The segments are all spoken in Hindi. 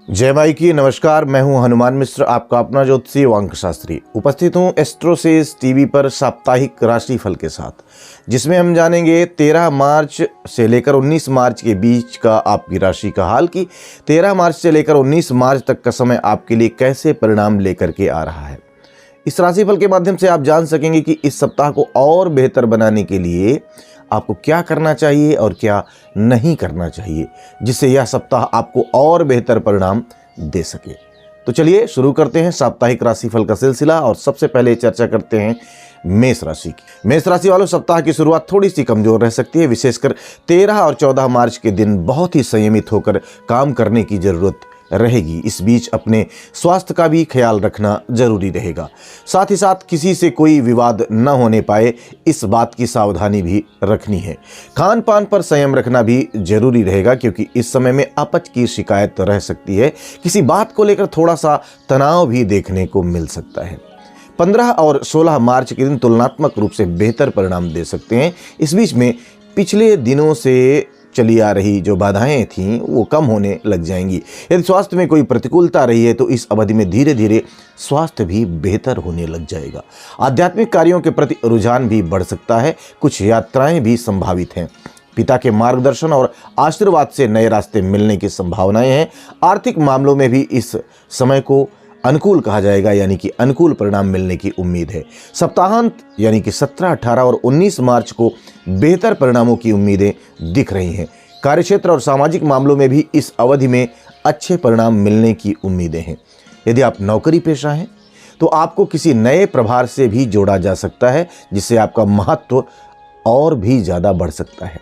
जय माई की नमस्कार। मैं हूं हनुमान मिश्र, आपका अपना ज्योतिषी वांक शास्त्री। उपस्थित हूं एस्ट्रोसेज टीवी पर साप्ताहिक राशिफल के साथ, जिसमें हम जानेंगे 13 मार्च से लेकर 19 मार्च के बीच का आपकी राशि का हाल कि 13 मार्च से लेकर 19 मार्च तक का समय आपके लिए कैसे परिणाम लेकर के आ रहा है। इस राशिफल के माध्यम से आप जान सकेंगे कि इस सप्ताह को और बेहतर बनाने के लिए आपको क्या करना चाहिए और क्या नहीं करना चाहिए, जिससे यह सप्ताह आपको और बेहतर परिणाम दे सके। तो चलिए शुरू करते हैं साप्ताहिक राशिफल का सिलसिला और सबसे पहले चर्चा करते हैं मेष राशि की। मेष राशि वालों, सप्ताह की शुरुआत थोड़ी सी कमजोर रह सकती है। विशेषकर 13 और 14 मार्च के दिन बहुत ही संयमित होकर काम करने की जरूरत रहेगी। इस बीच अपने स्वास्थ्य का भी ख्याल रखना जरूरी रहेगा। साथ ही साथ किसी से कोई विवाद न होने पाए, इस बात की सावधानी भी रखनी है। खान पान पर संयम रखना भी जरूरी रहेगा, क्योंकि इस समय में अपच की शिकायत रह सकती है। किसी बात को लेकर थोड़ा सा तनाव भी देखने को मिल सकता है। 15 और 16 मार्च के दिन तुलनात्मक रूप से बेहतर परिणाम दे सकते हैं। इस बीच में पिछले दिनों से चली आ रही जो बाधाएं थीं वो कम होने लग जाएंगी। यदि स्वास्थ्य में कोई प्रतिकूलता रही है तो इस अवधि में धीरे धीरे स्वास्थ्य भी बेहतर होने लग जाएगा। आध्यात्मिक कार्यों के प्रति रुझान भी बढ़ सकता है। कुछ यात्राएं भी संभावित हैं। पिता के मार्गदर्शन और आशीर्वाद से नए रास्ते मिलने की संभावनाएं हैं। आर्थिक मामलों में भी इस समय को अनुकूल कहा जाएगा, यानी कि अनुकूल परिणाम मिलने की उम्मीद है। सप्ताहांत यानी कि 17, 18 और 19 मार्च को बेहतर परिणामों की उम्मीदें दिख रही हैं। कार्यक्षेत्र और सामाजिक मामलों में भी इस अवधि में अच्छे परिणाम मिलने की उम्मीदें हैं। यदि आप नौकरी पेशा हैं तो आपको किसी नए प्रभार से भी जोड़ा जा सकता है, जिससे आपका महत्व और भी ज़्यादा बढ़ सकता है।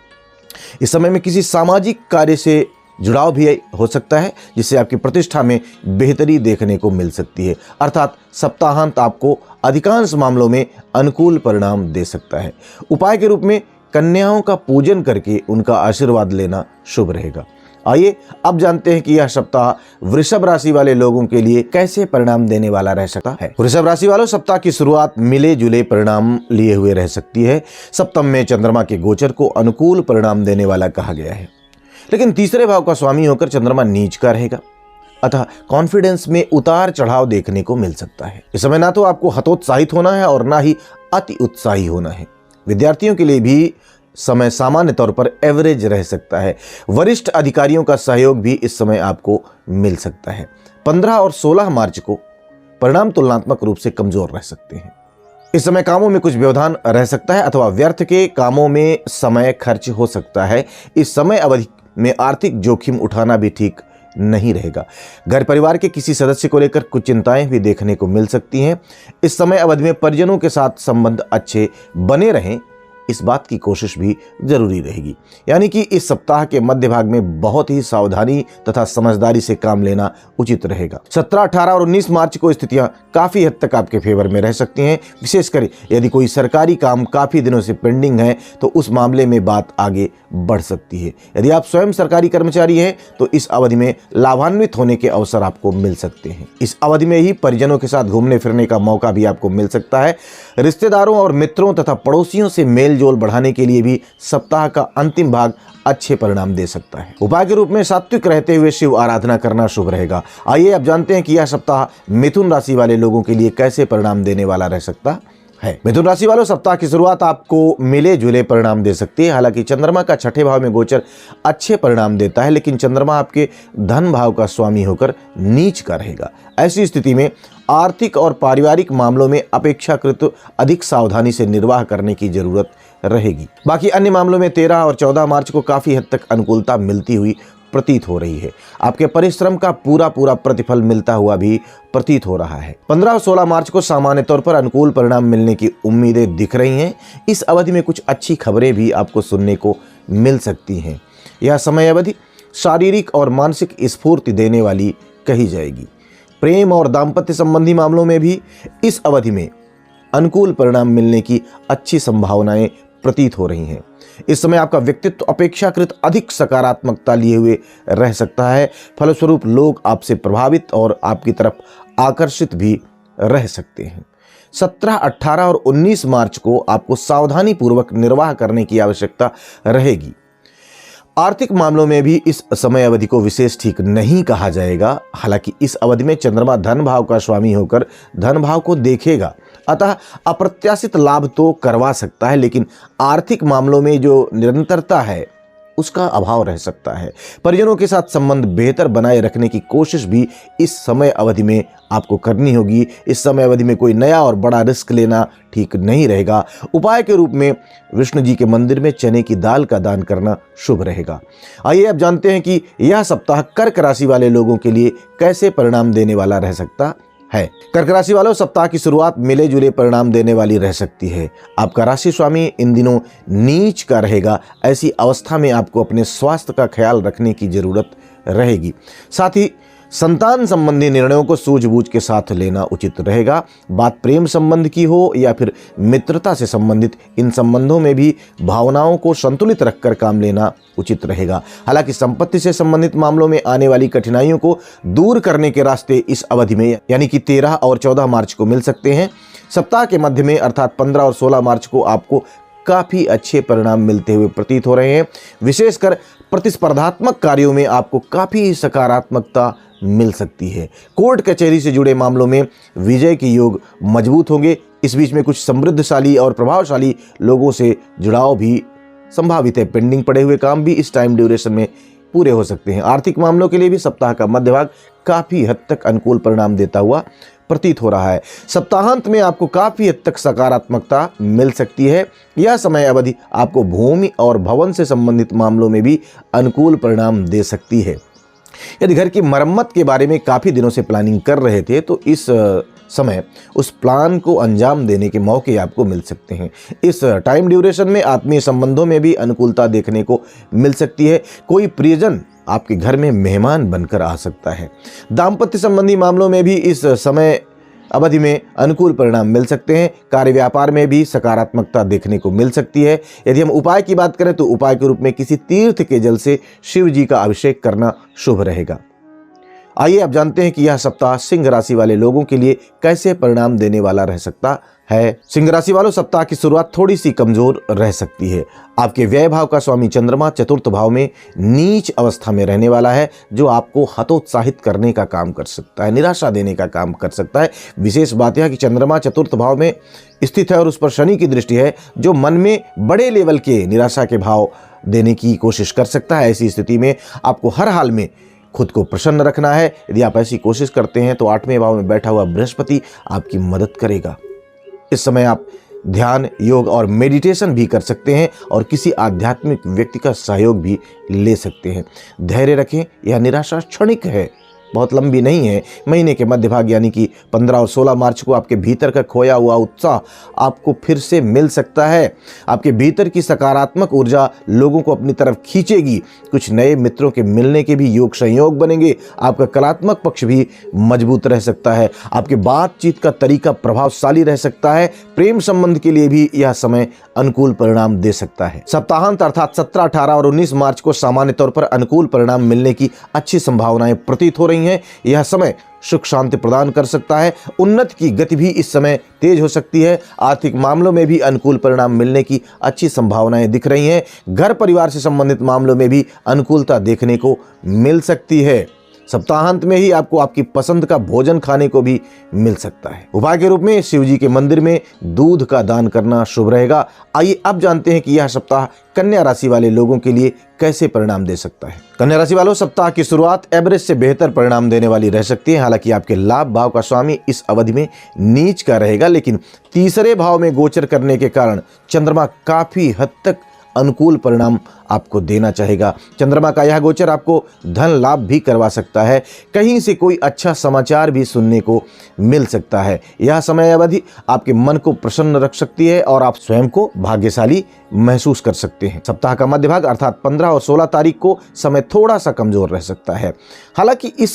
इस समय में किसी सामाजिक कार्य से जुड़ाव भी हो सकता है, जिससे आपकी प्रतिष्ठा में बेहतरी देखने को मिल सकती है। अर्थात सप्ताहांत आपको अधिकांश मामलों में अनुकूल परिणाम दे सकता है। उपाय के रूप में कन्याओं का पूजन करके उनका आशीर्वाद लेना शुभ रहेगा। आइए अब जानते हैं कि यह सप्ताह वृषभ राशि वाले लोगों के लिए कैसे परिणाम देने वाला रह सकता है। वृषभ राशि वालों, सप्ताह की शुरुआत मिले जुले परिणाम लिए हुए रह सकती है। सप्तम में चंद्रमा के गोचर को अनुकूल परिणाम देने वाला कहा गया है, लेकिन तीसरे भाव का स्वामी होकर चंद्रमा नीच का रहेगा। अतः कॉन्फिडेंस में उतार चढ़ाव देखने को मिल सकता है। इस समय ना तो आपको हतोत्साहित होना है और ना ही अति उत्साही होना है। विद्यार्थियों के लिए भी समय सामान्य तौर पर एवरेज रह सकता है। वरिष्ठ अधिकारियों का सहयोग भी इस समय आपको मिल सकता है। 15 और 16 मार्च को परिणाम तुलनात्मक रूप से कमजोर रह सकते हैं। इस समय कामों में कुछ व्यवधान रह सकता है अथवा व्यर्थ के कामों में समय खर्च हो सकता है। इस समय अवधि में आर्थिक जोखिम उठाना भी ठीक नहीं रहेगा। घर परिवार के किसी सदस्य को लेकर कुछ चिंताएं भी देखने को मिल सकती हैं। इस समय अवधि में परिजनों के साथ संबंध अच्छे बने रहें, इस बात की कोशिश भी जरूरी रहेगी। यानी कि इस सप्ताह के मध्य भाग में बहुत ही सावधानी तथा समझदारी से काम लेना उचित रहेगा। 17, 18 और 19 मार्च को स्थितियां काफी हद तक आपके फेवर में रह सकती हैं। विशेषकर यदि कोई सरकारी काम काफी दिनों से पेंडिंग है तो उस मामले में बात आगे बढ़ सकती है। यदि आप स्वयं सरकारी कर्मचारी हैं तो इस अवधि में लाभान्वित होने के अवसर आपको मिल सकते हैं। इस अवधि में ही परिजनों के साथ घूमने फिरने का मौका भी आपको मिल सकता है। रिश्तेदारों और मित्रों तथा पड़ोसियों से मेल जोल बढ़ाने के लिए भी सप्ताह का अंतिम भाग अच्छे परिणाम दे सकता है। उपाय के रूप में सात्विक रहते हुए शिव आराधना करना शुभ रहेगा। आइए अब जानते हैं कि यह सप्ताह मिथुन राशि वाले लोगों के लिए कैसे परिणाम देने वाला रह सकता है। मिथुन राशि वालों, सप्ताह की शुरुआत आपको मिले जुले परिणाम दे सकती है। हालांकि चंद्रमा का छठे भाव में गोचर अच्छे परिणाम देता है, लेकिन चंद्रमा आपके धन भाव का स्वामी होकर नीच का रहेगा। ऐसी स्थिति में आर्थिक और पारिवारिक मामलों में अपेक्षाकृत अधिक सावधानी से निर्वाह करने की जरूरत रहेगी। बाकी अन्य मामलों में 13 और 14 मार्च को काफी हद तक अनुकूलता मिलती हुई प्रतीत हो रही है। आपके परिश्रम का पूरा प्रतिफल मिलता हुआ भी प्रतीत हो रहा है। 15 और 16 मार्च को सामान्य तौर पर अनुकूल परिणाम मिलने की उम्मीदें दिख रही हैं। इस अवधि में कुछ अच्छी खबरें भी आपको सुनने को मिल सकती हैं। यह समय अवधि शारीरिक और मानसिक स्फूर्ति देने वाली कही जाएगी। प्रेम और दाम्पत्य संबंधी मामलों में भी इस अवधि में अनुकूल परिणाम मिलने की अच्छी संभावनाएं प्रतीत हो रही हैं। इस समय आपका व्यक्तित्व अपेक्षाकृत अधिक सकारात्मकता लिए हुए रह सकता है। फलस्वरूप लोग आपसे प्रभावित और आपकी तरफ आकर्षित भी रह सकते हैं। 17, 18 और 19 मार्च को आपको सावधानी पूर्वक निर्वाह करने की आवश्यकता रहेगी। आर्थिक मामलों में भी इस समय अवधि को विशेष ठीक नहीं कहा जाएगा। हालांकि इस अवधि में चंद्रमा धन भाव का स्वामी होकर धन भाव को देखेगा, अतः अप्रत्याशित लाभ तो करवा सकता है, लेकिन आर्थिक मामलों में जो निरंतरता है उसका अभाव रह सकता है। परिजनों के साथ संबंध बेहतर बनाए रखने की कोशिश भी इस समय अवधि में आपको करनी होगी। इस समय अवधि में कोई नया और बड़ा रिस्क लेना ठीक नहीं रहेगा। उपाय के रूप में विष्णु जी के मंदिर में चने की दाल का दान करना शुभ रहेगा। आइए अब जानते हैं कि यह सप्ताह कर्क राशि वाले लोगों के लिए कैसे परिणाम देने वाला रह सकता है। कर्क राशि वालों, सप्ताह की शुरुआत मिले जुले परिणाम देने वाली रह सकती है। आपका राशि स्वामी इन दिनों नीच का रहेगा। ऐसी अवस्था में आपको अपने स्वास्थ्य का ख्याल रखने की जरूरत रहेगी। साथ ही संतान संबंधी निर्णयों को सूझबूझ के साथ लेना उचित रहेगा। बात प्रेम संबंध की हो या फिर मित्रता से संबंधित, इन संबंधों में भी भावनाओं को संतुलित रखकर काम लेना उचित रहेगा। हालांकि संपत्ति से संबंधित मामलों में आने वाली कठिनाइयों को दूर करने के रास्ते इस अवधि में यानी कि 13 और 14 मार्च को मिल सकते हैं। सप्ताह के मध्य में अर्थात 15 और 16 मार्च को आपको काफी अच्छे परिणाम मिलते हुए प्रतीत हो रहे हैं। विशेषकर प्रतिस्पर्धात्मक कार्यों में आपको काफी सकारात्मकता मिल सकती है। कोर्ट कचहरी से जुड़े मामलों में विजय के योग मजबूत होंगे। इस बीच में कुछ समृद्धशाली और प्रभावशाली लोगों से जुड़ाव भी संभावित है। पेंडिंग पड़े हुए काम भी इस टाइम ड्यूरेशन में पूरे हो सकते हैं। आर्थिक मामलों के लिए भी सप्ताह का मध्य भाग काफी हद तक अनुकूल परिणाम देता हुआ प्रतीत हो रहा है। सप्ताहांत में आपको काफी हद तक सकारात्मकता मिल सकती है। यह समय अवधि आपको भूमि और भवन से संबंधित मामलों में भी अनुकूल परिणाम दे सकती है। यदि घर की मरम्मत के बारे में काफी दिनों से प्लानिंग कर रहे थे तो इस समय उस प्लान को अंजाम देने के मौके आपको मिल सकते हैं। इस टाइम ड्यूरेशन में आत्मीय संबंधों में भी अनुकूलता देखने को मिल सकती है। कोई प्रियजन आपके घर में मेहमान बनकर आ सकता है। दाम्पत्य संबंधी मामलों में भी इस समय अवधि में अनुकूल परिणाम मिल सकते हैं। कार्य व्यापार में भी सकारात्मकता देखने को मिल सकती है। यदि हम उपाय की बात करें तो उपाय के रूप में किसी तीर्थ के जल से शिव जी का अभिषेक करना शुभ रहेगा। आइए अब जानते हैं कि यह सप्ताह सिंह राशि वाले लोगों के लिए कैसे परिणाम देने वाला रह सकता है। सिंह राशि वालों, सप्ताह की शुरुआत थोड़ी सी कमजोर रह सकती है। आपके व्यय भाव का स्वामी चंद्रमा चतुर्थ भाव में नीच अवस्था में रहने वाला है, जो आपको हतोत्साहित करने का काम कर सकता है, निराशा देने का काम कर सकता है। विशेष बात यह कि चंद्रमा चतुर्थ भाव में स्थित है और उस पर शनि की दृष्टि है, जो मन में बड़े लेवल के निराशा के भाव देने की कोशिश कर सकता है। ऐसी स्थिति में आपको हर हाल में खुद को प्रसन्न रखना है। यदि आप ऐसी कोशिश करते हैं तो 8वें भाव में बैठा हुआ बृहस्पति आपकी मदद करेगा। इस समय आप ध्यान, योग और मेडिटेशन भी कर सकते हैं और किसी आध्यात्मिक व्यक्ति का सहयोग भी ले सकते हैं। धैर्य रखें, यह निराशा क्षणिक है, बहुत लंबी नहीं है। महीने के मध्य भाग यानी कि 15 और 16 मार्च को आपके भीतर का खोया हुआ उत्साह आपको फिर से मिल सकता है। आपके भीतर की सकारात्मक ऊर्जा लोगों को अपनी तरफ खींचेगी। कुछ नए मित्रों के मिलने के भी योग संयोग बनेंगे। आपका कलात्मक पक्ष भी मजबूत रह सकता है। आपके बातचीत का तरीका प्रभावशाली रह सकता है। प्रेम संबंध के लिए भी यह समय अनुकूल परिणाम दे सकता है। सप्ताहांत अर्थात 17, 18 और 19 मार्च को सामान्य तौर पर अनुकूल परिणाम मिलने की अच्छी संभावनाएं प्रतीत हो रही हैं। यह समय सुख शांति प्रदान कर सकता है। उन्नति की गति भी इस समय तेज हो सकती है। आर्थिक मामलों में भी अनुकूल परिणाम मिलने की अच्छी संभावनाएं दिख रही हैं। घर परिवार से संबंधित मामलों में भी अनुकूलता देखने को मिल सकती है। सप्ताहांत में ही आपको आपकी पसंद का भोजन खाने को भी मिल सकता है। उपाय के रूप में शिव जी के मंदिर में दूध का दान करना शुभ रहेगा। आइए अब जानते हैं कि यह सप्ताह कन्या राशि वाले लोगों के लिए कैसे परिणाम दे सकता है। कन्या राशि वालों, सप्ताह की शुरुआत एवरेज से बेहतर परिणाम देने वाली रह सकती है। हालांकि आपके लाभ भाव का स्वामी इस अवधि में नीच का रहेगा, लेकिन तीसरे भाव में गोचर करने के कारण चंद्रमा काफी हद तक अनुकूल परिणाम आपको देना चाहेगा। चंद्रमा का यह गोचर आपको धन लाभ भी करवा सकता है। कहीं से कोई अच्छा समाचार भी सुनने को मिल सकता है। यह समय अवधि आपके मन को प्रसन्न रख सकती है और आप स्वयं को भाग्यशाली महसूस कर सकते हैं। सप्ताह का मध्य भाग अर्थात 15 और 16 तारीख को समय थोड़ा सा कमजोर रह सकता है। हालांकि इस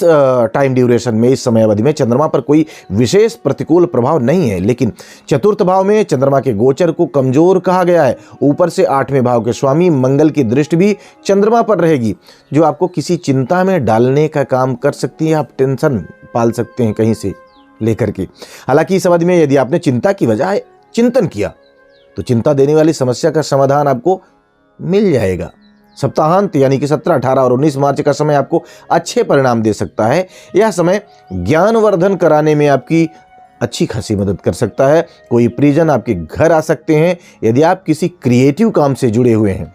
टाइम ड्यूरेशन में, इस समय अवधि में चंद्रमा पर कोई विशेष प्रतिकूल प्रभाव नहीं है, लेकिन चतुर्थ भाव में चंद्रमा के गोचर को कमजोर कहा गया है। ऊपर से 8वें भाव के स्वामी मंगल की दृष्टि भी चंद्रमा पर रहेगी, जो आपको किसी चिंता में डालने का काम कर सकती है। आप टेंशन पाल सकते हैं कहीं से लेकर के। हालांकि इस अवधि में यदि आपने चिंता की बजाय चिंतन किया तो चिंता देने वाली समस्या का समाधान आपको मिल जाएगा। सप्ताहांत यानी कि 17, 18 और 19 मार्च का समय आपको अच्छे परिणाम दे सकता है। यह समय ज्ञानवर्धन कराने में आपकी अच्छी खासी मदद कर सकता है। कोई परिजन आपके घर आ सकते हैं। यदि आप किसी क्रिएटिव काम से जुड़े हुए हैं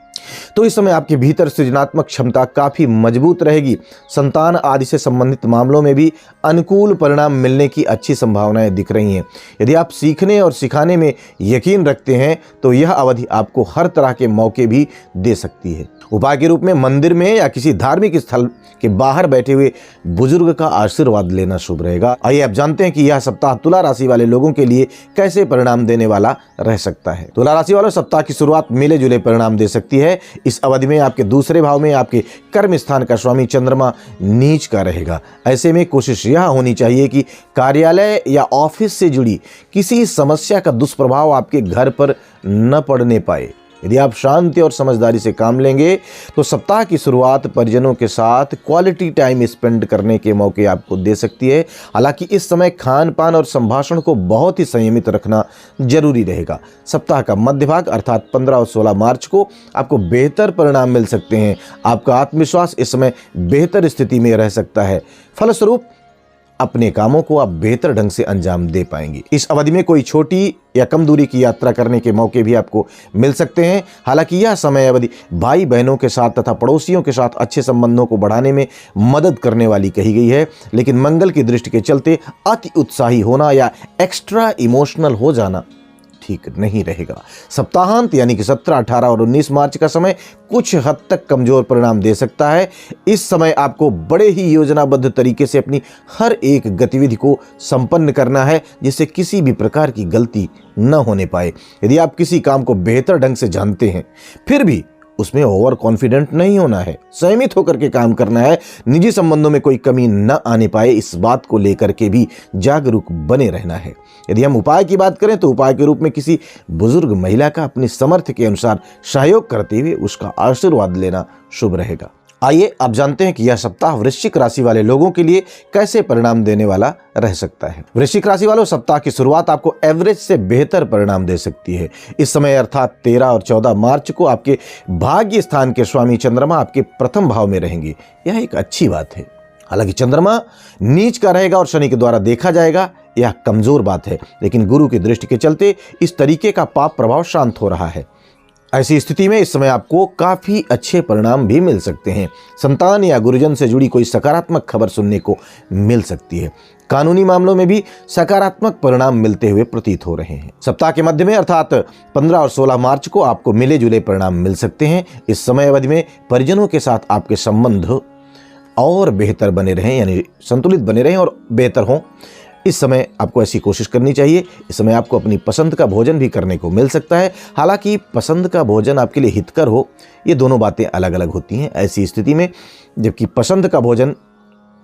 तो इस समय आपके भीतर सृजनात्मक क्षमता काफ़ी मजबूत रहेगी। संतान आदि से संबंधित मामलों में भी अनुकूल परिणाम मिलने की अच्छी संभावनाएं दिख रही हैं। यदि आप सीखने और सिखाने में यकीन रखते हैं तो यह अवधि आपको हर तरह के मौके भी दे सकती है। उपाय के रूप में मंदिर में या किसी धार्मिक स्थल के बाहर बैठे हुए बुजुर्ग का आशीर्वाद लेना शुभ रहेगा। आइए आप जानते हैं कि यह सप्ताह तुला राशि वाले लोगों के लिए कैसे परिणाम देने वाला रह सकता है। तुला राशि वालों, सप्ताह की शुरुआत मिले जुले परिणाम दे सकती है। इस अवधि में आपके दूसरे भाव में आपके कर्म स्थान का स्वामी चंद्रमा नीच का रहेगा। ऐसे में कोशिश यह होनी चाहिए कि कार्यालय या ऑफिस से जुड़ी किसी समस्या का दुष्प्रभाव आपके घर पर न पड़ने पाए। यदि आप शांति और समझदारी से काम लेंगे तो सप्ताह की शुरुआत परिजनों के साथ क्वालिटी टाइम स्पेंड करने के मौके आपको दे सकती है। हालांकि इस समय खान पान और संभाषण को बहुत ही संयमित रखना जरूरी रहेगा। सप्ताह का मध्य भाग अर्थात 15 और 16 मार्च को आपको बेहतर परिणाम मिल सकते हैं। आपका आत्मविश्वास इस समय बेहतर स्थिति में रह सकता है। फलस्वरूप अपने कामों को आप बेहतर ढंग से अंजाम दे पाएंगे। इस अवधि में कोई छोटी या कम दूरी की यात्रा करने के मौके भी आपको मिल सकते हैं। हालांकि यह समय अवधि भाई बहनों के साथ तथा पड़ोसियों के साथ अच्छे संबंधों को बढ़ाने में मदद करने वाली कही गई है। लेकिन मंगल की दृष्टि के चलते अति उत्साही होना या एक्स्ट्रा इमोशनल हो जाना ठीक नहीं रहेगा। सप्ताहांत यानी कि 17, 18 और 19 मार्च का समय कुछ हद तक कमजोर परिणाम दे सकता है। इस समय आपको बड़े ही योजनाबद्ध तरीके से अपनी हर एक गतिविधि को संपन्न करना है, जिससे किसी भी प्रकार की गलती न होने पाए। यदि आप किसी काम को बेहतर ढंग से जानते हैं फिर भी उसमें ओवर कॉन्फिडेंट नहीं होना है, संयमित होकर के काम करना है। निजी संबंधों में कोई कमी न आने पाए, इस बात को लेकर के भी जागरूक बने रहना है। यदि हम उपाय की बात करें तो उपाय के रूप में किसी बुजुर्ग महिला का अपनी सामर्थ्य के अनुसार सहयोग करते हुए उसका आशीर्वाद लेना शुभ रहेगा। आइए आप जानते हैं कि यह सप्ताह वृश्चिक राशि वाले लोगों के लिए कैसे परिणाम देने वाला रह सकता है। वृश्चिक राशि वालों, सप्ताह की शुरुआत आपको एवरेज से बेहतर परिणाम दे सकती है। इस समय अर्थात 13 और 14 मार्च को आपके भाग्य स्थान के स्वामी चंद्रमा आपके प्रथम भाव में रहेंगे। यह एक अच्छी बात है। हालांकि चंद्रमा नीच का रहेगा और शनि के द्वारा देखा जाएगा, यह कमजोर बात है। लेकिन गुरु की दृष्टि के चलते इस तरीके का पाप प्रभाव शांत हो रहा है। ऐसी स्थिति में इस समय आपको काफी अच्छे परिणाम भी मिल सकते हैं। संतान या गुरुजन से जुड़ी कोई सकारात्मक खबर सुनने को मिल सकती है। कानूनी मामलों में भी सकारात्मक परिणाम मिलते हुए प्रतीत हो रहे हैं। सप्ताह के मध्य में अर्थात 15 और 16 मार्च को आपको मिले जुले परिणाम मिल सकते हैं। इस समय अवधि में परिजनों के साथ आपके संबंध और बेहतर बने रहें, यानी संतुलित बने रहें और बेहतर हों। इस समय आपको ऐसी कोशिश करनी चाहिए। इस समय आपको अपनी पसंद का भोजन भी करने को मिल सकता है। हालांकि पसंद का भोजन आपके लिए हितकर हो, ये दोनों बातें अलग अलग होती हैं। ऐसी स्थिति में जबकि पसंद का भोजन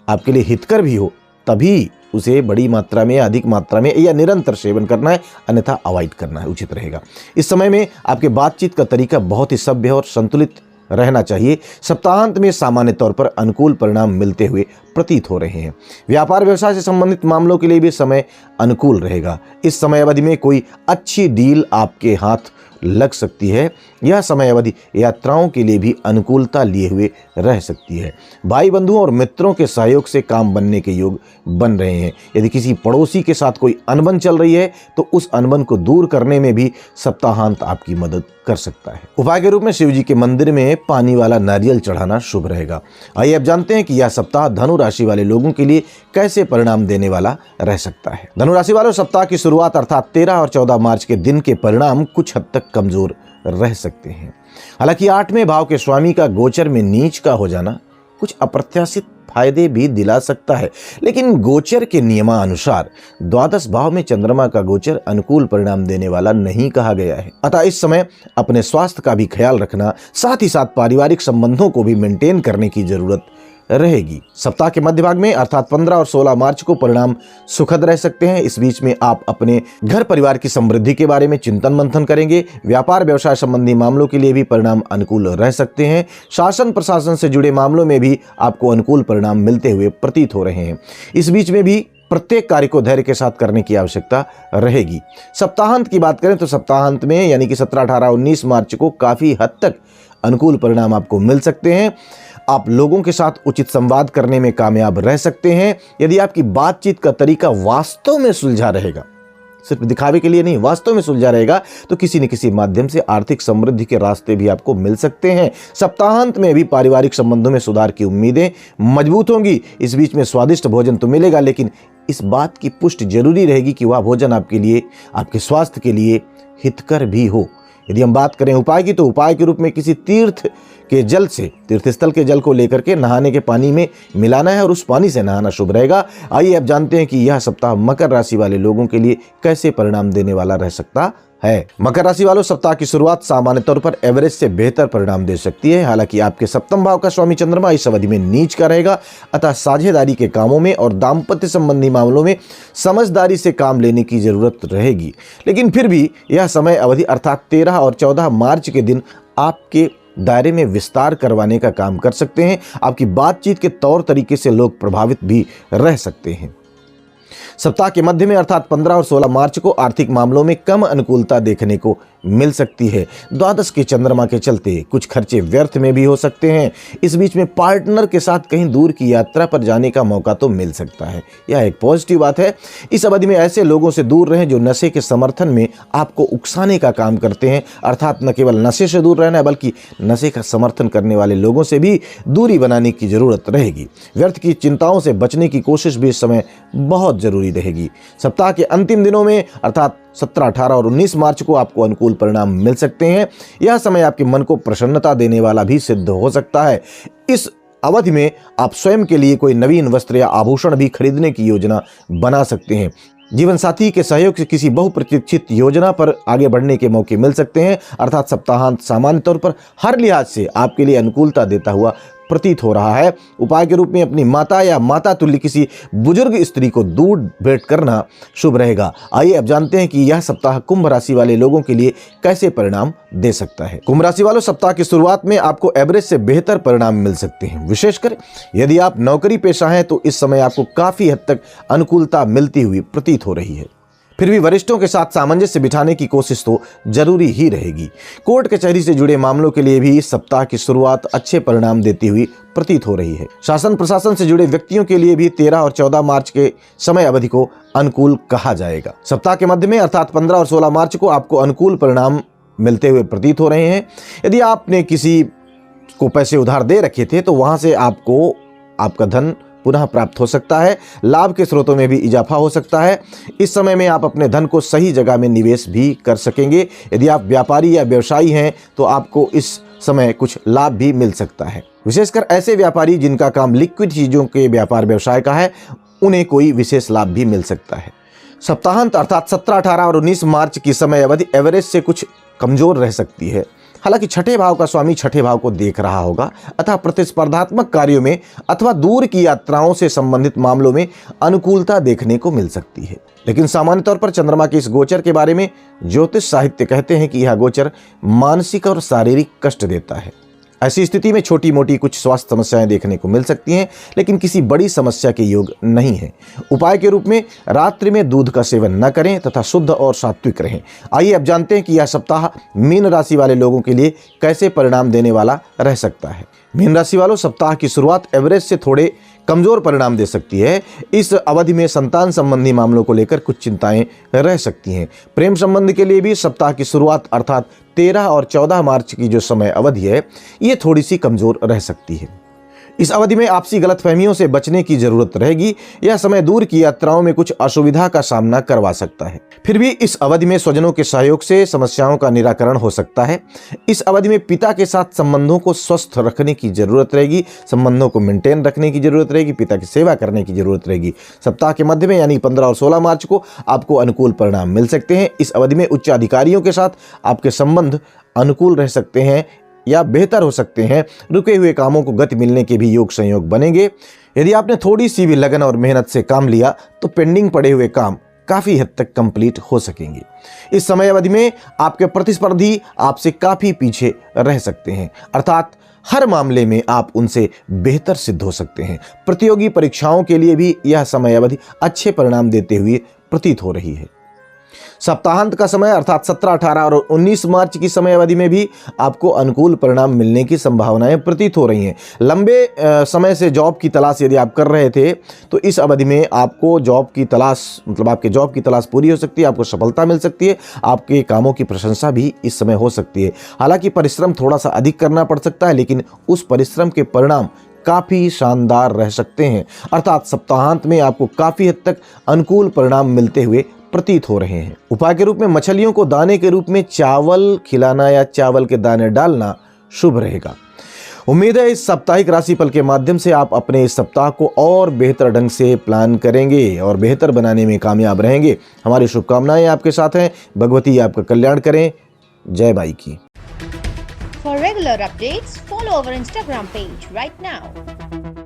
आपके लिए हितकर भी हो, तभी उसे बड़ी मात्रा में, अधिक मात्रा में या निरंतर सेवन करना है, अन्यथा अवॉइड करना है, उचित रहेगा। इस समय में आपके बातचीत का तरीका बहुत ही सभ्य और संतुलित रहना चाहिए। सप्ताहांत में सामान्य तौर पर अनुकूल परिणाम मिलते हुए प्रतीत हो रहे हैं। व्यापार व्यवसाय से संबंधित मामलों के लिए भी समय अनुकूल रहेगा। इस समय अवधि में कोई अच्छी डील आपके हाथ लग सकती है। यह समय अवधि यात्राओं के लिए भी अनुकूलता लिए हुए रह सकती है। भाई बंधुओं और मित्रों के सहयोग से काम बनने के योग बन रहे हैं। यदि किसी पड़ोसी के साथ कोई अनबन चल रही है तो उस अनबन को दूर करने में भी सप्ताहांत आपकी मदद कर सकता है। उपाय के रूप में शिव जी के मंदिर में पानी वाला नारियल चढ़ाना शुभ रहेगा। आइए अब जानते हैं कि यह सप्ताह धनु राशि वाले लोगों के लिए कैसे परिणाम देने वाला रह सकता है। धनु राशि वालों, सप्ताह की शुरुआत अर्थात 13 और 14 मार्च के दिन के परिणाम कुछ हद तक कमजोर रह सकते हैं। हालांकि 8वें भाव के स्वामी का गोचर में नीच का हो जाना कुछ अप्रत्याशित फायदे भी दिला सकता है। लेकिन गोचर के नियमानुसार द्वादश भाव में चंद्रमा का गोचर अनुकूल परिणाम देने वाला नहीं कहा गया है। अतः इस समय अपने स्वास्थ्य का भी ख्याल रखना, साथ ही साथ पारिवारिक संबंधों को भी मेंटेन करने की जरूरत रहेगी। सप्ताह के मध्य भाग में अर्थात 15 और 16 मार्च को परिणाम सुखद रह सकते हैं। इस बीच में आप अपने घर परिवार की समृद्धि के बारे में चिंतन मंथन करेंगे। व्यापार व्यवसाय संबंधी मामलों के लिए भी परिणाम अनुकूल रह सकते हैं। शासन प्रशासन से जुड़े मामलों में भी आपको अनुकूल परिणाम मिलते हुए प्रतीत हो रहे हैं। इस बीच में भी प्रत्येक कार्य को धैर्य के साथ करने की आवश्यकता रहेगी। सप्ताहांत की बात करें तो सप्ताहांत में यानी कि 17, 18, 19 मार्च को काफी हद तक अनुकूल परिणाम आपको मिल सकते हैं। आप लोगों के साथ उचित संवाद करने में कामयाब रह सकते हैं। यदि आपकी बातचीत का तरीका वास्तव में सुलझा रहेगा, सिर्फ दिखावे के लिए नहीं, वास्तव में सुलझा रहेगा, तो किसी न किसी माध्यम से आर्थिक समृद्धि के रास्ते भी आपको मिल सकते हैं। सप्ताहांत में भी पारिवारिक संबंधों में सुधार की उम्मीदें मजबूत होंगी। इस बीच में स्वादिष्ट भोजन तो मिलेगा, लेकिन इस बात की पुष्टि जरूरी रहेगी कि वह भोजन आपके लिए, आपके स्वास्थ्य के लिए हितकर भी हो। यदि हम बात करें उपाय की, तो उपाय के रूप में किसी तीर्थ के जल से, तीर्थस्थल के जल को लेकर के नहाने के पानी में मिलाना है और उस पानी से नहाना शुभ रहेगा। आइए अब जानते हैं कि यह सप्ताह मकर राशि वाले लोगों के लिए कैसे परिणाम देने वाला रह सकता है। मकर राशि वालों, सप्ताह की शुरुआत सामान्य तौर पर एवरेज से बेहतर परिणाम दे सकती है। हालांकि आपके सप्तम भाव का स्वामी चंद्रमा इस अवधि में नीच का रहेगा, अतः साझेदारी के कामों में और दाम्पत्य संबंधी मामलों में समझदारी से काम लेने की जरूरत रहेगी। लेकिन फिर भी यह समय अवधि अर्थात 13 और 14 मार्च के दिन आपके दायरे में विस्तार करवाने का काम कर सकते हैं। आपकी बातचीत के तौर तरीके से लोग प्रभावित भी रह सकते हैं। सप्ताह के मध्य में अर्थात 15 और 16 मार्च को आर्थिक मामलों में कम अनुकूलता देखने को मिल सकती है। द्वादश के चंद्रमा के चलते कुछ खर्चे व्यर्थ में भी हो सकते हैं। इस बीच में पार्टनर के साथ कहीं दूर की यात्रा पर जाने का मौका तो मिल सकता है। यह एक पॉजिटिव बात है। इस अवधि में ऐसे लोगों से दूर रहें जो नशे के समर्थन में आपको उकसाने का काम करते हैं। अर्थात न केवल नशे से दूर रहना है, बल्कि नशे का समर्थन करने वाले लोगों से भी दूरी बनाने की जरूरत रहेगी। व्यर्थ की चिंताओं से बचने की कोशिश भी इस समय बहुत जरूरी रहेगी। सप्ताह के अंतिम दिनों में अर्थात 17, 18 और 19 मार्च को आपको अनुकूल परिणाम मिल सकते हैं। यह समय आपके मन को प्रसन्नता देने वाला भी सिद्ध हो सकता है। इस अवधि में आप स्वयं के लिए कोई नवीन वस्त्र या आभूषण भी खरीदने की योजना बना सकते हैं। जीवन साथी के सहयोग से किसी बहुप्रतीक्षित योजना पर आगे बढ़ने के मौके मिल सकते हैं। अर्थात सप्ताहांत सामान्य तौर पर हर लिहाज से आपके लिए अनुकूलता देता हुआ प्रतीत हो रहा है। उपाय के रूप में अपनी माता या माता तुल्य किसी बुजुर्ग स्त्री को दूध भेंट करना शुभ रहेगा। आइए अब जानते हैं कि यह सप्ताह कुंभ राशि वाले लोगों के लिए कैसे परिणाम दे सकता है। कुंभ राशि वालों, सप्ताह की शुरुआत में आपको एवरेज से बेहतर परिणाम मिल सकते हैं। विशेषकर यदि आप नौकरी पेशा हैं तो इस समय आपको काफी हद तक अनुकूलता मिलती हुई प्रतीत हो रही है। फिर भी वरिष्ठों के साथ सामंजस्य बिठाने की कोशिश तो जरूरी ही रहेगी। कोर्ट कचहरी से जुड़े मामलों के लिए भी इस सप्ताह की शुरुआत अच्छे परिणाम देती हुई प्रतीत हो रही है। शासन प्रशासन से जुड़े व्यक्तियों के लिए भी 13 और 14 मार्च के समय अवधि को अनुकूल कहा जाएगा। सप्ताह के मध्य में अर्थात 15 और 16 मार्च को आपको अनुकूल परिणाम मिलते हुए प्रतीत हो रहे हैं। यदि आपने किसी को पैसे उधार दे रखे थे तो वहां से आपको आपका धन पुनः प्राप्त हो सकता है। लाभ के स्रोतों में भी इजाफा हो सकता है। इस समय में आप अपने धन को सही जगह में निवेश भी कर सकेंगे। यदि आप व्यापारी या व्यवसायी हैं तो आपको इस समय कुछ लाभ भी मिल सकता है। विशेषकर ऐसे व्यापारी जिनका काम लिक्विड चीजों के व्यापार व्यवसाय का है, उन्हें कोई विशेष लाभ भी मिल सकता है। सप्ताहांत अर्थात 17, 18 और 19 मार्च की समय अवधि एवरेज से कुछ कमजोर रह सकती है। हालांकि छठे भाव का स्वामी छठे भाव को देख रहा होगा, अतः प्रतिस्पर्धात्मक कार्यों में अथवा दूर की यात्राओं से संबंधित मामलों में अनुकूलता देखने को मिल सकती है। लेकिन सामान्य तौर पर चंद्रमा के इस गोचर के बारे में ज्योतिष साहित्य कहते हैं कि यह गोचर मानसिक और शारीरिक कष्ट देता है। ऐसी स्थिति में छोटी मोटी कुछ स्वास्थ्य समस्याएं देखने को मिल सकती हैं, लेकिन किसी बड़ी समस्या के योग नहीं है। उपाय के रूप में रात्रि में दूध का सेवन न करें तथा शुद्ध और सात्विक रहें। आइए अब जानते हैं कि यह सप्ताह मीन राशि वाले लोगों के लिए कैसे परिणाम देने वाला रह सकता है। मीन राशि वालों, सप्ताह की शुरुआत एवरेज से थोड़े कमजोर परिणाम दे सकती है। इस अवधि में संतान संबंधी मामलों को लेकर कुछ चिंताएं रह सकती हैं। प्रेम संबंध के लिए भी सप्ताह की शुरुआत अर्थात 13 और 14 मार्च की जो समय अवधि है, ये थोड़ी सी कमजोर रह सकती है। इस अवधि में आपसी गलतफहमियों से बचने की जरूरत रहेगी। यह समय दूर की यात्राओं में कुछ असुविधा का सामना करवा सकता है। फिर भी इस अवधि में स्वजनों के सहयोग से समस्याओं का निराकरण हो सकता है। इस अवधि में पिता के साथ संबंधों को स्वस्थ रखने की जरूरत रहेगी, संबंधों को मेंटेन रखने की जरूरत रहेगी, पिता की सेवा करने की जरूरत रहेगी। सप्ताह के मध्य में यानी 15 और 16 मार्च को आपको अनुकूल परिणाम मिल सकते हैं। इस अवधि में उच्च अधिकारियों के साथ आपके संबंध अनुकूल रह सकते हैं या बेहतर हो सकते हैं। रुके हुए कामों को गति मिलने के भी योग संयोग बनेंगे। यदि आपने थोड़ी सी भी लगन और मेहनत से काम लिया तो पेंडिंग पड़े हुए काम काफी हद तक कंप्लीट हो सकेंगे। इस समय अवधि में आपके प्रतिस्पर्धी आपसे काफी पीछे रह सकते हैं, अर्थात हर मामले में आप उनसे बेहतर सिद्ध हो सकते हैं। प्रतियोगी परीक्षाओं के लिए भी यह समय अवधि अच्छे परिणाम देते हुए प्रतीत हो रही है। सप्ताहांत का समय अर्थात 17, 18 और 19 मार्च की समय अवधि में भी आपको अनुकूल परिणाम मिलने की संभावनाएं प्रतीत हो रही हैं। लंबे समय से जॉब की तलाश यदि आप कर रहे थे तो इस अवधि में आपको जॉब की तलाश मतलब आपके जॉब की तलाश पूरी हो सकती है, आपको सफलता मिल सकती है, आपके कामों की प्रशंसा भी इस समय हो सकती है। हालांकि परिश्रम थोड़ा सा अधिक करना पड़ सकता है, लेकिन उस परिश्रम के परिणाम काफी शानदार रह सकते हैं। अर्थात सप्ताहांत में आपको काफी हद तक अनुकूल परिणाम मिलते हुए प्रतीत हो रहे हैं। उपाय के रूप में मछलियों को दाने के रूप में चावल खिलाना या चावल के दाने डालना शुभ रहेगा। उम्मीद है इस साप्ताहिक राशिफल के माध्यम से आप अपने इस सप्ताह को और बेहतर ढंग से प्लान करेंगे और बेहतर बनाने में कामयाब रहेंगे। हमारी शुभकामनाएं आपके साथ हैं। भगवती आपका कल्याण करें। जय बाई की। For regular updates, follow our Instagram page right now.